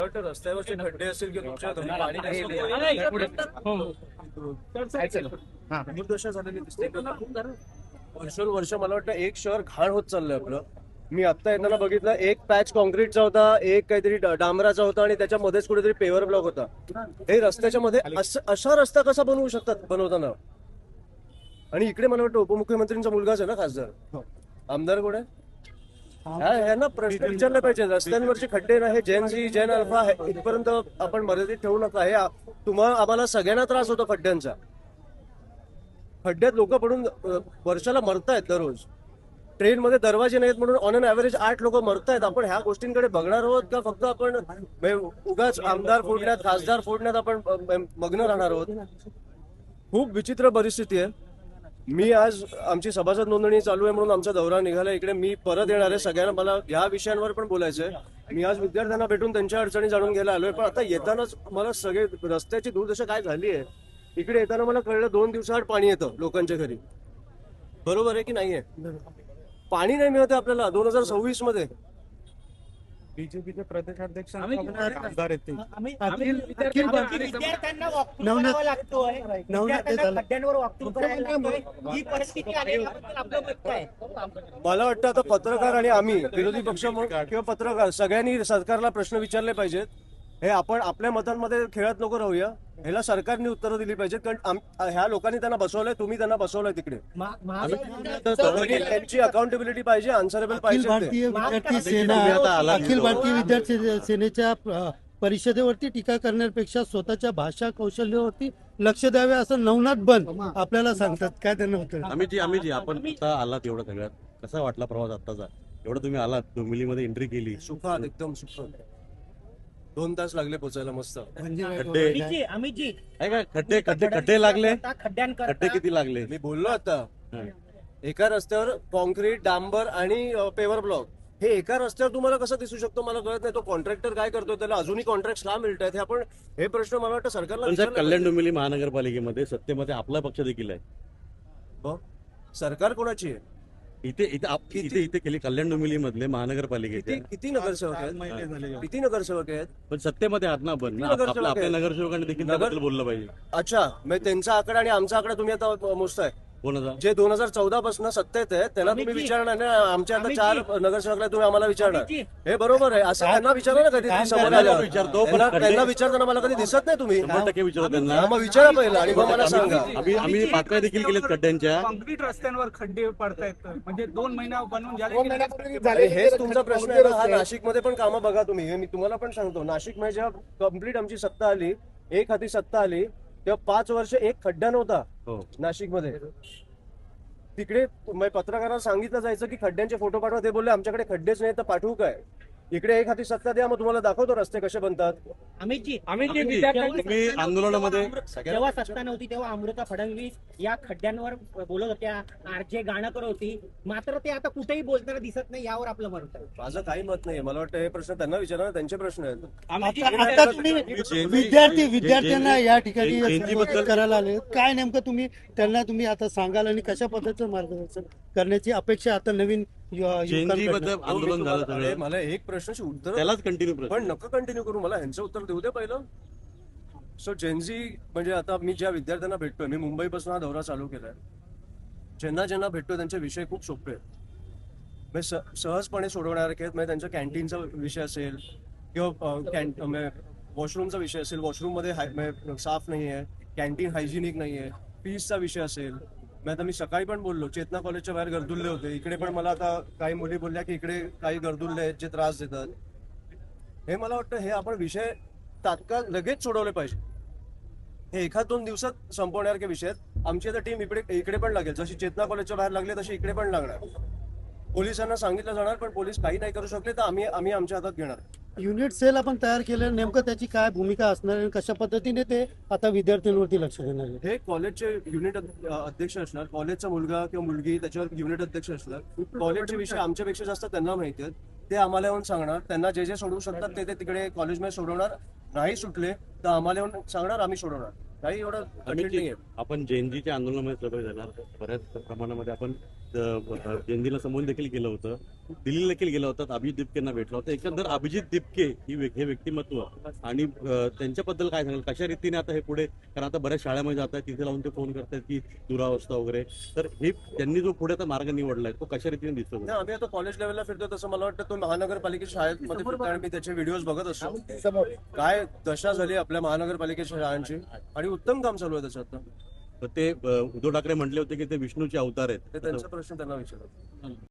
रस्त्यावरचे खड्डे असतील किंवा तुमच्या घरी पाणी दुर्दशा झालेली दिसते. वर्ष मला वाटतं एक शहर घाण होत चाललंय आपलं. मी आता येताना बघितलं, एक पॅच कॉन्क्रीटचा होता, एक काहीतरी डांबराचा होता आणि त्याच्यामध्येच कुठेतरी पेवर ब्लॉक होता. हे रस्त्याच्या मध्ये असा रस्ता कसा बनवू शकतात बनवताना? आणि इकडे मला वाटतं उपमुख्यमंत्रींचा मुलगाच आहे ना खासदार, आमदार कोण आहे? ह्यांना प्रश्न विचारले पाहिजे. रस्त्यांवरचे खड्डे ना, हे जेन अल्फा इथपर्यंत आपण मर्यादित ठेवू नका. हे आम्हाला सगळ्यांना त्रास होतो खड्ड्यांचा. खड्ड्यात लोक पडून वर्षाला मरतायत दररोज. ट्रेनमध्ये दरवाजे नाहीत म्हणून ऑन अन ऍव्हरेज 8 लोक मरतायत. आपण ह्या गोष्टींकडे बघणार आहोत का फक्त आपण उगाच आमदार फोडण्यात, खासदार फोडण्यात आपण मग्न राहणार आहोत? खूप विचित्र परिस्थिती आहे. मी आज आमची सभासद नोंदणी चालू आहे म्हणून आमचा दौरा निघाला इकडे. मी परत येणार आहे. सगळ्यांना मला या विषयांवर पण बोलायचंय. मी आज विद्यार्थ्यांना भेटून त्यांच्या अडचणी जाणून घ्यायला आलोय. पण आता येतानाच मला सगळे रस्त्याची दुर्दशा काय झाली आहे. इकडे येताना मला कळलं 2 दिवसाआड पाणी येतं लोकांच्या घरी. बरोबर आहे की नाहीये? पाणी नाही मिळते आपल्याला 2026 मध्ये. बीजेपीचे प्रदेशाध्यक्ष मला वाटतं आता पत्रकार आणि आम्ही विरोधी पक्ष किंवा पत्रकार सगळ्यांनी सरकारला प्रश्न विचारले पाहिजेत. हे आपण आपल्या मतांमध्ये खेळत नको राहूया. ह्याला सरकारने उत्तरं दिली पाहिजेत. कारण ह्या लोकांनी त्यांना बसवलंय, तुम्ही त्यांना बसवलंय तिकडे. त्यांची अकाउंटेबिलिटी पाहिजे, आन्सरेबल पाहिजे. अखिल भारतीय विद्यार्थी सेनेच्या परिषदेवरती टीका करण्यापेक्षा स्वतःच्या भाषा कौशल्यावरती लक्ष द्यावे असं नवनाथ बन आपल्याला सांगतात. काय त्यांना होतं? आम्ही आपण आता आलात एवढं सगळ्यात कसा वाटला प्रवास आताचा? एवढं तुम्ही आलात, डोंबिवलीमध्ये एंट्री केली, सुखात, एकदम सुखात. 2 तास लागले पोचायला. मस्त. खड्डे लागले. खड्डे किती लागले? मी बोललो आता. एका रस्त्यावर कॉन्क्रीट, डांबर आणि पेवर ब्लॉक, हे एका रस्त्यावर तुम्हाला कसं दिसू शकतो मला कळत नाही. तो कॉन्ट्रॅक्टर काय करतो? त्याला अजूनही कॉन्ट्रॅक्ट का मिळत आहेत? हे प्रश्न मला वाटतं सरकारला. कल्याण डोंबिवली महानगरपालिकेमध्ये सत्तेमध्ये आपला पक्ष देखील आहे. सरकार कोणाची आहे? इथे केली कल्याण डोंबिवली मधले महानगरपालिकेचे किती नगरसेवक आहेत? किती नगरसेवक आहेत? पण सत्तेमध्ये आहात ना. पण आपल्या नगरसेवकांनी देखील त्याबद्दल बोललं पाहिजे. अच्छा, मग त्यांचा आकडा आणि आमचा आकडा तुम्ही आता मोजताय. कोणाचा? जे 2014 पासून सत्तेत आहे त्याला तुम्ही विचारणार ना. आमच्या आता 4 नगरसेवकला तुम्ही आम्हाला विचारणार. हे बरोबर आहे. असं त्यांना विचारा ना कधी समोर आल्यावर. विचारतो, त्यांना विचारताना मला कधी दिसत नाही तुम्ही. 100% विचारतो त्यांना. मग विचारा पहिला आणि मग मला सांगा. आम्ही बातम्या देखील केल्यात खड्ड्यांच्या. कॉन्क्रीट रस्त्यांवर खड्डे पडतायत. म्हणजे 2 महिना बनवून झाले. हेच तुमचा प्रश्न आहे ना. हा नाशिकमध्ये पण कामं बघा तुम्ही. हे मी तुम्हाला पण सांगतो. नाशिकमध्ये जेव्हा कम्प्लीट आमची सत्ता आली, एक हाती सत्ता आली, तेव्हा 5 वर्ष एक खड्डा नव्हता नाशिकमध्ये. तिकडे पत्रकारांना सांगितलं जायचं की खड्ड्यांचे फोटो पाठवा. ते बोलले आमच्याकडे खड्डेच नाही तर पाठवू काय? इकडे एक हाती सत्ता द्या, मग तुम्हाला दाखवतो रस्ते कसे बनतात. तुम्ही आंदोलनामध्ये जेव्हा सत्ता नव्हती तेव्हा अमृता फडणवीस या खड्ड्यांवर बोलत होत्या, आरजे गाणकर होती. मात्र ते आता कुठेही बोलताना दिसत नाही. यावर आपलं मत आहे? माझं काही मत नाही. मला वाटतं हे प्रश्न त्यांना विचारा, त्यांचे प्रश्न आहेत. आता तुम्ही विद्यार्थ्यांना या ठिकाणी करायला आले, काय नेमकं तुम्ही आता सांगाल आणि कशा पद्धतीचं मार्गदर्शन करण्याची अपेक्षा आता नवीन आंदोलन झालं सगळं? मला एक प्रश्नाची उत्तर त्यालाच कंटिन्यू पण नको कंटिन्यू करू. मला ह्यांचं उत्तर देऊ दे पहिलं. सो जेनझी म्हणजे आता मी ज्या विद्यार्थ्यांना भेटतोय, मी मुंबईपासून हा दौरा चालू केलाय. ज्यांना भेटतोय त्यांचे विषय खूप सोपे आहेत, सहजपणे सोडवणारे आहेत. म्हणजे त्यांच्या कॅन्टीनचा विषय असेल किंवा वॉशरूमचा विषय असेल, वॉशरूम मध्ये साफ नाहीये, कॅन्टीन हायजिनिक नाहीये, फीजचा विषय असेल. आता मी सकाळी पण बोललो, चेतना कॉलेजच्या बाहेर गर्दुल्ले होते. इकडे पण मला आता काही मुली बोलल्या की इकडे काही गर्दुल्ले आहेत जे त्रास देतात. हे मला वाटतं हे आपण विषय तात्काळ लगेच सोडवले पाहिजे. हे 1-2 दिवसात संपवण्यासारखे विषय आहेत. आमची आता टीम इकडे पण लागेल. जशी चेतना कॉलेजच्या बाहेर लागली तशी इकडे पण लागणार. पोलिसांना सांगितलं जाणार, पण पोलीस काही नाही करू शकले तर आम्ही आमच्या हातात घेणार. युनिट सेल आपण तयार केलं, नेमकं त्याची काय भूमिका असणार आणि कशा पद्धतीने ते आता विद्यार्थ्यांवरती लक्ष देणार? हे कॉलेजचे युनिट अध्यक्ष असणार. कॉलेजचा मुलगा किंवा मुलगी त्याच्यावर युनिट अध्यक्ष असणार. कॉलेजचे विषय आमच्यापेक्षा जास्त त्यांना माहिती आहेत. ते आम्हाला येऊन सांगणार. त्यांना जे सोडवू शकतात ते तिकडे कॉलेजमध्ये सोडवणार. नाही सुटले तर आम्हाला येऊन सांगणार, आम्ही सोडवणार. काही एवढं आपण जेएनजीच्या आंदोलनामध्ये सहभागी झाणार. बऱ्याच प्रमाणामध्ये आपण जयंतीला समोर देखील केलं होतं, दिल्लीला देखील गेलं होतं, अभिजित दिपकेंना भेटलं होतं. एकंदर अभिजित दिपके हे व्यक्तिमत्व आणि त्यांच्याबद्दल काय सांगाल, कशा रीतीने आता हे पुढे, कारण आता बऱ्याच शाळेमध्ये जात आहेत, तिथे लावून ते फोन करतात की दुरावस्था वगैरे, तर हे त्यांनी जो पुढे आता मार्ग निवडलाय तो कशा रीतीने दिसतो? नाही, आम्ही आता कॉलेज लेवलला फिरतो तसं मला वाटतं तो महानगरपालिकेच्या शाळेमध्ये फिरतो आणि मी त्याचे व्हिडिओज बघत असतो. काय दशा झाली आपल्या महानगरपालिकेच्या शाळांची आणि उत्तम काम चालू आहे त्याच्यात. तर ते उद्धव ठाकरे म्हटले होते की ते विष्णूचे अवतार ते आहेत. त्यांचा प्रश्न त्यांना विचारतो.